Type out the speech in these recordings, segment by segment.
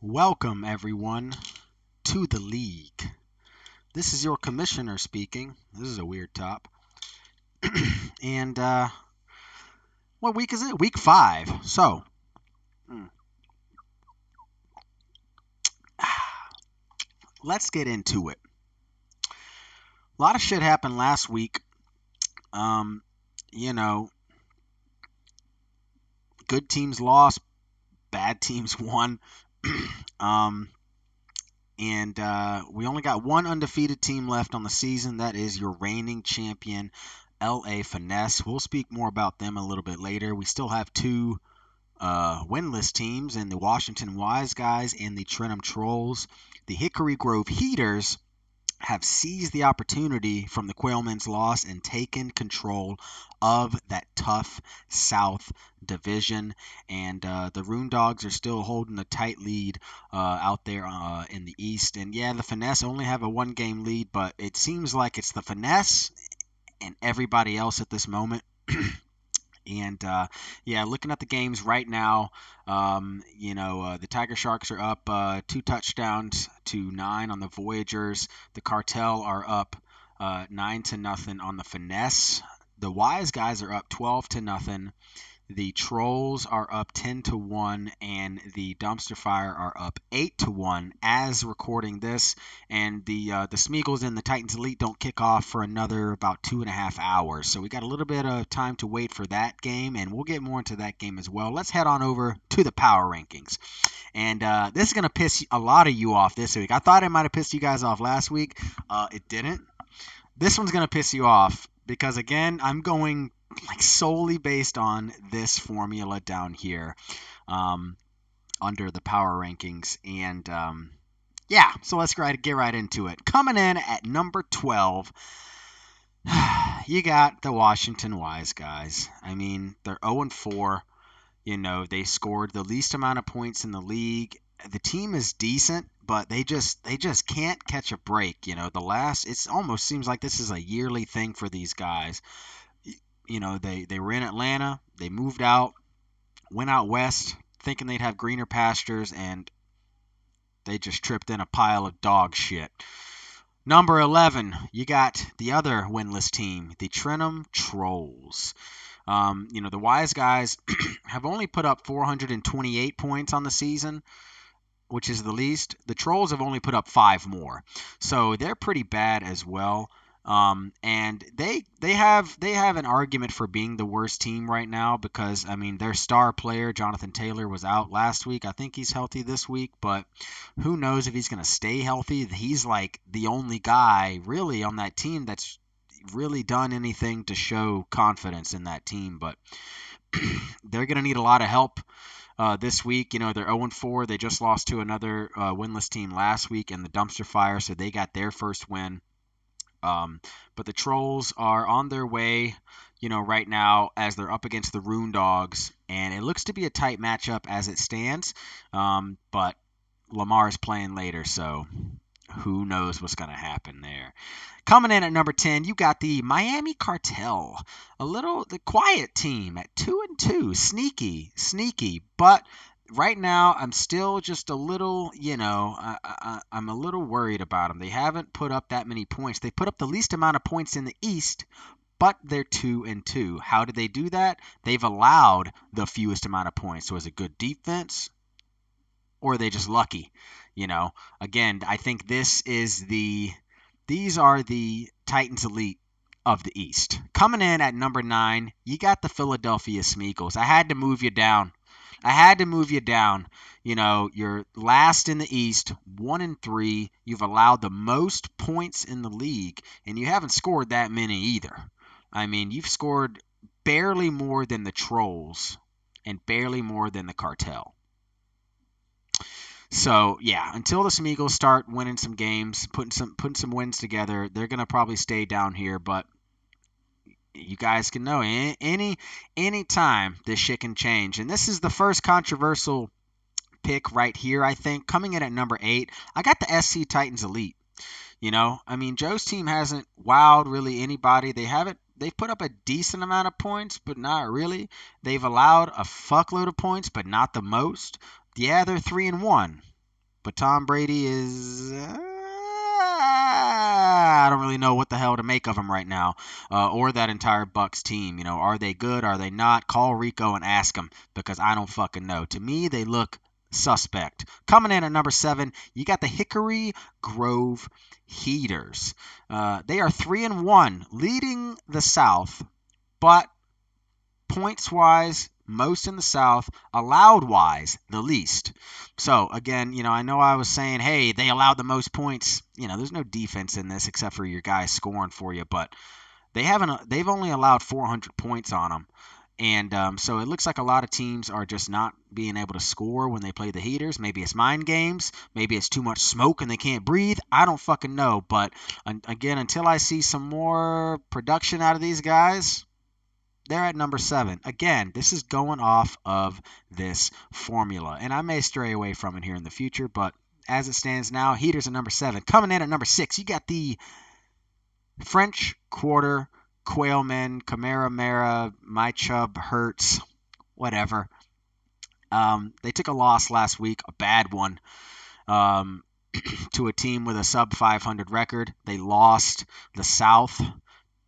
Welcome, everyone, to the league. This is your commissioner speaking. This is a weird top. And what week is it? Week 5. So, mm, let's get into it. A lot of shit happened last week. Um, you know, good teams lost, bad teams won. um, and we only got one undefeated team left on the season. That is your reigning champion, LA Finesse. We'll speak more about them a little bit later. We still have two winless teams in the Washington Wise Guys and the Trenum Trolls. The Hickory Grove Heaters have seized the opportunity from the Quailmen's loss and taken control of that tough South Division. And the Rune Dogs are still holding a tight lead out there in the East. And yeah, the Finesse only have a one-game lead, but it seems like it's the Finesse and everybody else at this moment. And yeah, looking at the games right now, the Tiger Sharks are up 2 touchdowns to 9 on the Voyagers. The Cartel are up 9-0 on the Finesse. The Wise Guys are up 12-0. The Trolls are up 10-1, and the Dumpster Fire are up 8-1 as recording this. And the Smeagol's and the Titans Elite don't kick off for another about 2.5 hours. So we got a little bit of time to wait for that game, and we'll get more into that game as well. Let's head on over to the power rankings. And this is going to piss a lot of you off this week. I thought it might have pissed you guys off last week. It didn't. This one's going to piss you off because, again, I'm going solely based on this formula down here under the power rankings. And yeah, so let's get right into it. Coming in at number 12, you got the Washington Wise Guys. I mean, they're 0-4. They scored the least amount of points in the league. The team is decent, but they just can't catch a break. It almost seems like this is a yearly thing for these guys. They were in Atlanta, they moved out, went out west thinking they'd have greener pastures, and they just tripped in a pile of dog shit. Number 11, you got the other winless team, the Trenum Trolls. The Wise Guys have only put up 428 points on the season, which is the least. The Trolls have only put up 5 more. So they're pretty bad as well. And they have an argument for being the worst team right now because, their star player, Jonathan Taylor, was out last week. I think he's healthy this week, but who knows if he's going to stay healthy. He's like the only guy really on that team that's really done anything to show confidence in that team, but they're going to need a lot of help this week. They're 0-4. They just lost to another winless team last week in the Dumpster Fire, so they got their first win. But the Trolls are on their way, right now as they're up against the Rune Dogs, and it looks to be a tight matchup as it stands. But Lamar's playing later, so who knows what's going to happen there. Coming in at number 10, you got the Miami Cartel, the quiet team at 2-2, sneaky, but right now, I'm still just a little, I'm a little worried about them. They haven't put up that many points. They put up the least amount of points in the East, but they're 2-2. How did they do that? They've allowed the fewest amount of points. So is it good defense, or are they just lucky? Again, I think these are the Titans Elite of the East. Coming in at number 9, you got the Philadelphia Smeagol's. I had to move you down. You're last in the East, 1-3. You've allowed the most points in the league, and you haven't scored that many either. You've scored barely more than the Trolls and barely more than the Cartel. So, yeah, until the Smeagol's start winning some games, putting some wins together, they're going to probably stay down here, but you guys can know any time this shit can change. And this is the first controversial pick right here, I think. Coming in at number 8, I got the SC Titans Elite. Joe's team hasn't wowed really anybody. They've put up a decent amount of points, but not really. They've allowed a fuckload of points, but not the most. Yeah, they're 3-1. But Tom Brady is. I don't really know what the hell to make of him right now, or that entire Bucks team. Are they good? Are they not? Call Rico and ask him because I don't fucking know. To me, they look suspect. Coming in at number 7, you got the Hickory Grove Heaters. They are 3-1, leading the South, but points-wise, most in the South, allowed-wise, the least. So, again, I know I was saying, hey, they allowed the most points. There's no defense in this except for your guys scoring for you, but they've only allowed 400 points on them. And so it looks like a lot of teams are just not being able to score when they play the Heaters. Maybe it's mind games. Maybe it's too much smoke and they can't breathe. I don't fucking know. But, again, until I see some more production out of these guys, they're at number 7. Again, this is going off of this formula. And I may stray away from it here in the future, but as it stands now, Heaters at number 7. Coming in at number 6, you got the French Quarter Quailmen, Camara Mara, My Chubb Hurts, whatever. They took a loss last week, a bad one, to a team with a sub 500 record. They lost the South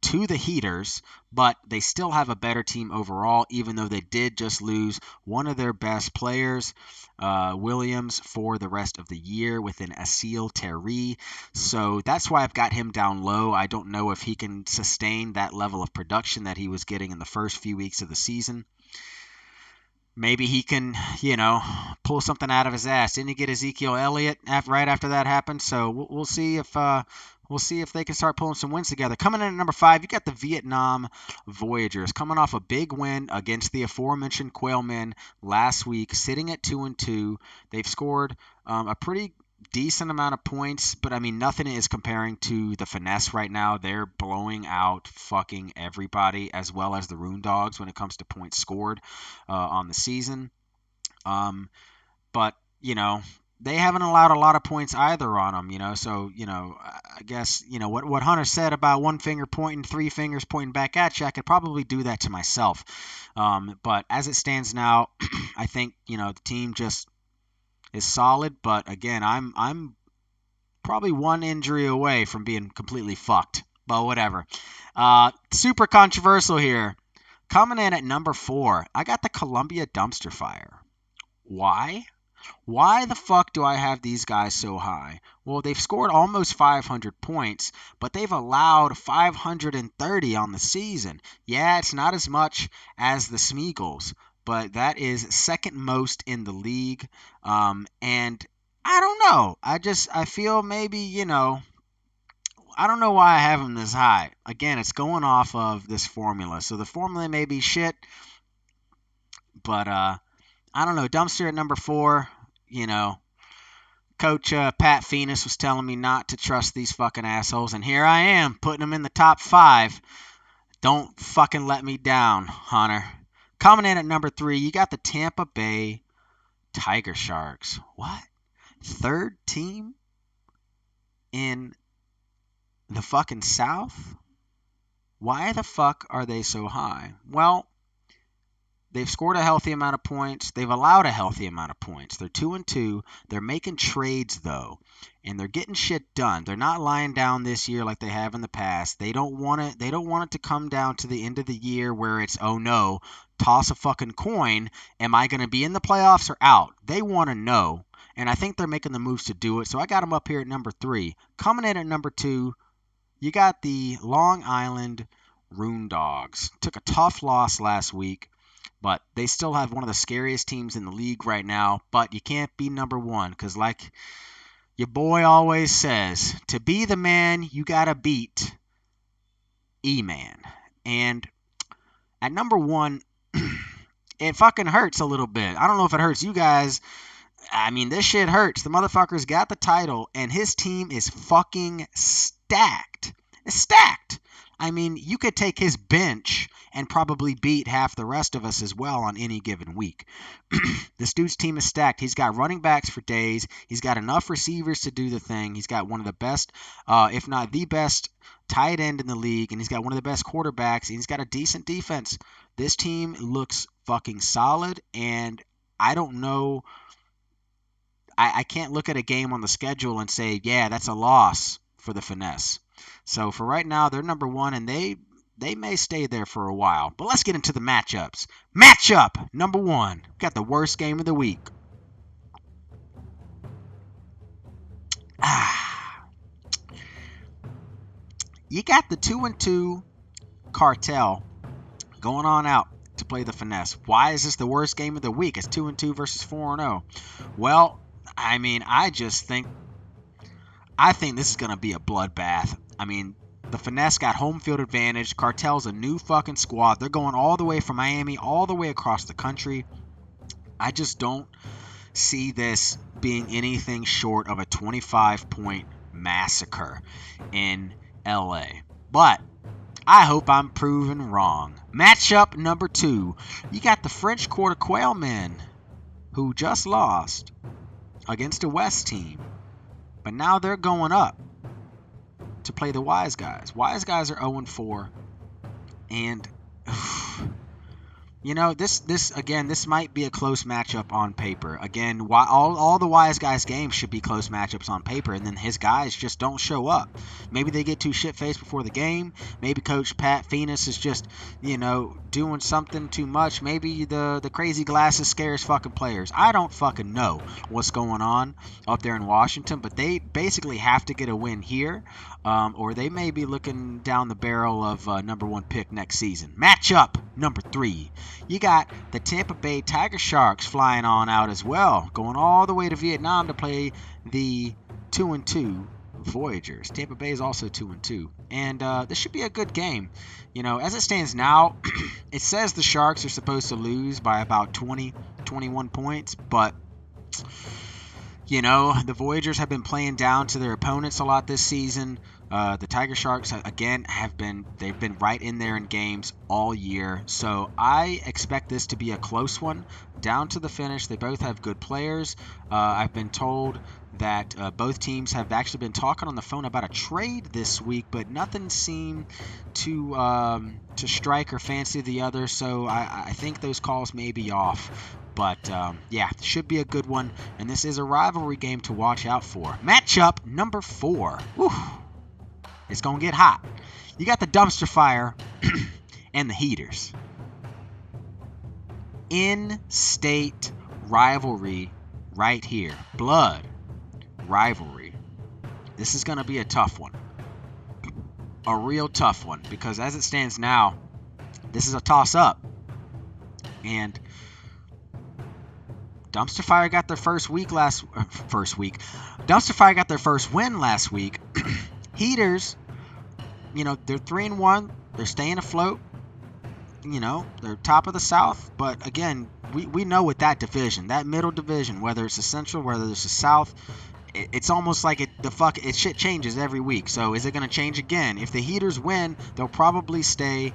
to the Heaters, but they still have a better team overall, even though they did just lose one of their best players, Williams, for the rest of the year with an Asil Terry. So that's why I've got him down low. I don't know if he can sustain that level of production that he was getting in the first few weeks of the season. Maybe he can, pull something out of his ass. Didn't he get Ezekiel Elliott right after that happened? So we'll see if they can start pulling some wins together. Coming in at number 5, you got the Vietnam Voyagers coming off a big win against the aforementioned Quailmen last week, sitting at 2-2. They've scored a pretty decent amount of points, but I mean nothing is comparing to the Finesse right now. They're blowing out fucking everybody, as well as the Rune Dogs when it comes to points scored on the season. But they haven't allowed a lot of points either on them, so, I guess, what Hunter said about one finger pointing, 3 fingers pointing back at you, I could probably do that to myself. But as it stands now, I think, the team just is solid, but again, I'm probably one injury away from being completely fucked, but whatever. Super controversial here. Coming in at number 4, I got the Columbia Dumpster Fire. Why? Why the fuck do I have these guys so high? Well, they've scored almost 500 points, but they've allowed 530 on the season. Yeah, it's not as much as the Smeagol's, but that is second most in the league. And I don't know. I feel maybe, I don't know why I have them this high. Again, it's going off of this formula. So the formula may be shit, but I don't know. Dumpster at number 4, Coach Pat Phoenix was telling me not to trust these fucking assholes, and here I am, putting them in the top 5. Don't fucking let me down, Hunter. Coming in at number 3, you got the Tampa Bay Tiger Sharks. What? 3rd team in the fucking South? Why the fuck are they so high? Well, they've scored a healthy amount of points. They've allowed a healthy amount of points. They're 2-2. They're making trades, though, and they're getting shit done. They're not lying down this year like they have in the past. They don't want it. They don't want it to come down to the end of the year where it's, oh no, toss a fucking coin. Am I going to be in the playoffs or out? They want to know, and I think they're making the moves to do it. So I got them up here at number 3. Coming in at number 2, you got the Long Island Rune Dogs. Took a tough loss last week, but they still have one of the scariest teams in the league right now. But you can't be number 1 because, like your boy always says, to be the man, you got to beat E-Man. And at number 1, it fucking hurts a little bit. I don't know if it hurts you guys. I mean, this shit hurts. The motherfucker's got the title, and his team is fucking stacked. It's stacked. I mean, you could take his bench and probably beat half the rest of us as well on any given week. This dude's team is stacked. He's got running backs for days. He's got enough receivers to do the thing. He's got one of the best, if not the best, tight end in the league, and he's got one of the best quarterbacks, and he's got a decent defense. This team looks fucking solid, and I don't know I can't look at a game on the schedule and say, yeah, that's a loss for the Finesse. So for right now, they're number one, and they may stay there for a while. But let's get into the matchups. Matchup number one. Got the worst game of the week. You got the 2-2 Cartel going on out to play the Finesse. Why is this the worst game of the week? It's 2-2 versus 4-0. Well, I mean, I think this is going to be a bloodbath. I mean, the Finesse got home field advantage. Cartel's a new fucking squad. They're going all the way from Miami all the way across the country. I just don't see this being anything short of a 25-point massacre in LA. But I hope I'm proven wrong. Matchup number 2. You got the French Quarter Quail men, who just lost against a West team. But now they're going up to play the Wise Guys. Wise Guys are 0-4. And you know, this might be a close matchup on paper. Again, all the Wise Guys games should be close matchups on paper, and then his guys just don't show up. Maybe they get too shit-faced before the game. Maybe Coach Pat Phoenix is just, doing something too much. Maybe the crazy glasses scares fucking players. I don't fucking know what's going on up there in Washington, but they basically have to get a win here, or they may be looking down the barrel of number 1 pick next season. Matchup number 3. You got the Tampa Bay Tiger Sharks flying on out as well, going all the way to Vietnam to play the 2-2 Voyagers. Tampa Bay is also 2-2, and this should be a good game. As it stands now, it says the Sharks are supposed to lose by about 21 points, but the Voyagers have been playing down to their opponents a lot this season. The Tiger Sharks, again, they've been right in there in games all year. So I expect this to be a close one, down to the finish. They both have good players. I've been told that both teams have actually been talking on the phone about a trade this week, but nothing seemed to strike or fancy the other. So I think those calls may be off. But, should be a good one. And this is a rivalry game to watch out for. Matchup number 4. Whew. It's going to get hot. You got the Dumpster Fire and the Heaters. In-state rivalry right here. Blood rivalry. This is going to be a tough one. A real tough one. Because as it stands now, this is a toss-up. And Dumpster Fire got their first week. Dumpster Fire got their first win last week. Heaters, they're 3-1. They're staying afloat. They're top of the South. But again, we know with that division, that middle division, whether it's the Central, whether it's the South, it's almost like shit changes every week. So is it going to change again? If the Heaters win, they'll probably stay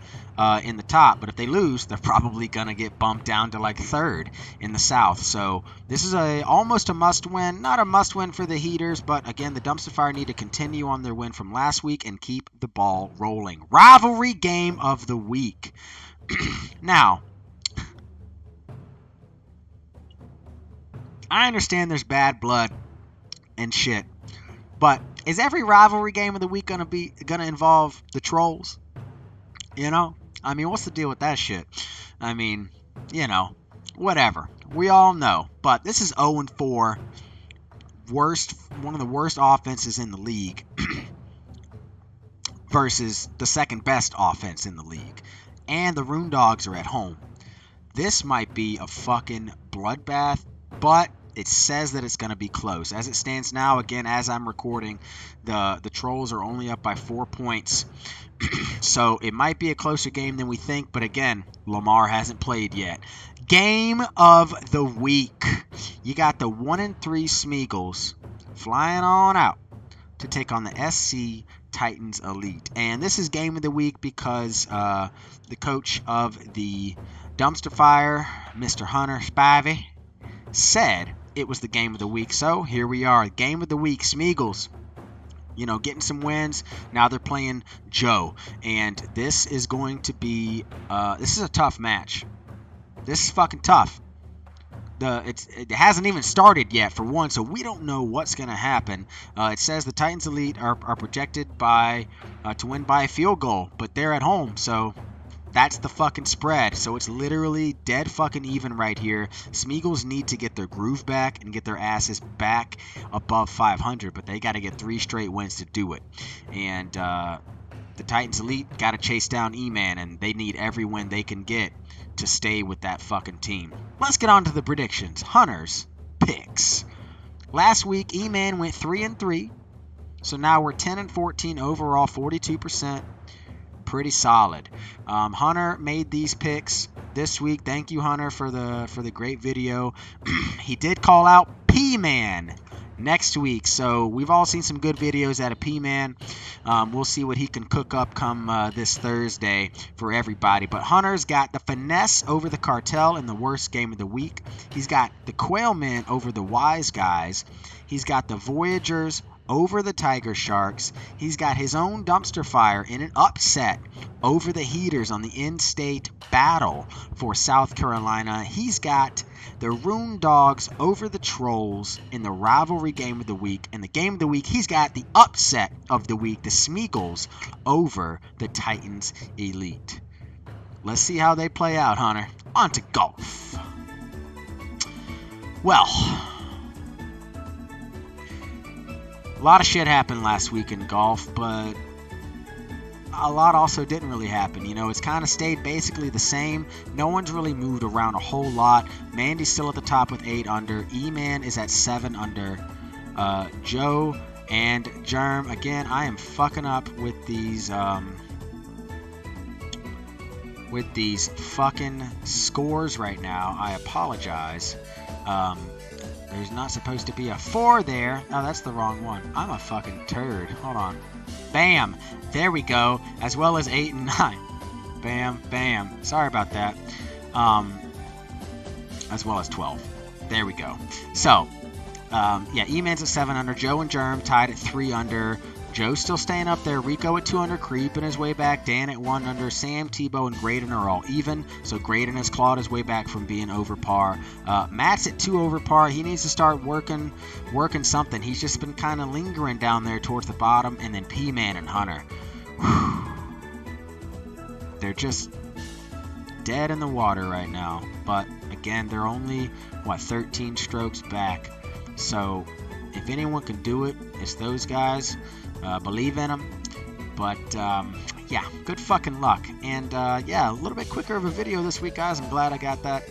in the top. But if they lose, they're probably going to get bumped down to like 3rd in the South. So this is almost a must-win. Not a must-win for the Heaters, but again, the Dumpster Fire need to continue on their win from last week and keep the ball rolling. Rivalry game of the week. Now, I understand there's bad blood and shit, but is every rivalry game of the week gonna involve the trolls? What's the deal with that shit? Whatever. We all know. But this is 0-4, one of the worst offenses in the league versus the second best offense in the league, and the Roon Dogs are at home. This might be a fucking bloodbath, but it says that it's going to be close. As it stands now, again, as I'm recording, the Trolls are only up by 4 points. So it might be a closer game than we think. But again, Lamar hasn't played yet. Game of the week. You got the 1-3 Smeagol's flying on out to take on the SC Titans Elite. And this is game of the week because the coach of the Dumpster Fire, Mr. Hunter Spivey, said it was the game of the week. So here we are, game of the week. Smeagol's, getting some wins. Now they're playing Joe, and this is going to be this is a tough match. This is fucking tough. It hasn't even started yet for one, so we don't know what's going to happen. It says the Titans Elite are projected to win by a field goal, but they're at home, so that's the fucking spread. So it's literally dead fucking even right here. Smeagol's need to get their groove back and get their asses back above 500, but they got to get 3 straight wins to do it. And the Titans Elite got to chase down E-Man, and they need every win they can get to stay with that fucking team. Let's get on to the predictions. Hunter's picks. Last week, E-Man went 3-3, so now we're 10-14 overall, 42%. Pretty solid. Hunter made these picks this week. Thank you, Hunter, for the great video. He did call out P-Man next week, so we've all seen some good videos out of P-Man. We'll see what he can cook up come this Thursday for everybody. But Hunter's got the Finesse over the Cartel in the worst game of the week. He's got the Quailmen over the Wise Guys. He's got the Voyagers over the Tiger Sharks. He's got his own dumpster fire in an upset over the Heaters on the in-state battle for South Carolina. He's got the Rune Dogs over the Trolls in the rivalry game of the week. In the game of the week, he's got the upset of the week, the Smeagol's over the Titans Elite. Let's see how they play out, Hunter. On to golf. Well, a lot of shit happened last week in golf, but a lot also didn't really happen. You know, it's kind of stayed basically the same. No one's really moved around a whole lot. Mandy's still at the top with 8 under. E-Man is at 7 under. Joe and Germ, again, I am fucking up with these fucking scores right now. I apologize. There's not supposed to be a 4 there. Oh, that's the wrong one. I'm a fucking turd. Hold on. Bam. There we go. As well as 8 and 9. Bam, bam. Sorry about that. As well as 12. There we go. So, yeah, E-Man's at 7 under. Joe and Germ tied at 3 under. Joe's still staying up there. Rico at 2 under, creeping his way back. Dan at 1 under. Sam, Tebow, and Graydon are all even. So Graydon has clawed his way back from being over par. Matt's at 2 over par. He needs to start working something. He's just been kind of lingering down there towards the bottom. And then P-Man and Hunter. They're just dead in the water right now. But again, they're only, 13 strokes back. So if anyone can do it, it's those guys. Believe in them. But yeah, good fucking luck. And yeah, a little bit quicker of a video this week, guys. I'm glad I got that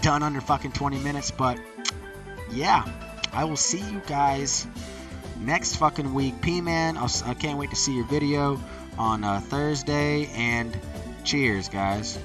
done under fucking 20 minutes. But yeah, I will see you guys next fucking week. P-Man, I can't wait to see your video on Thursday. And cheers, guys.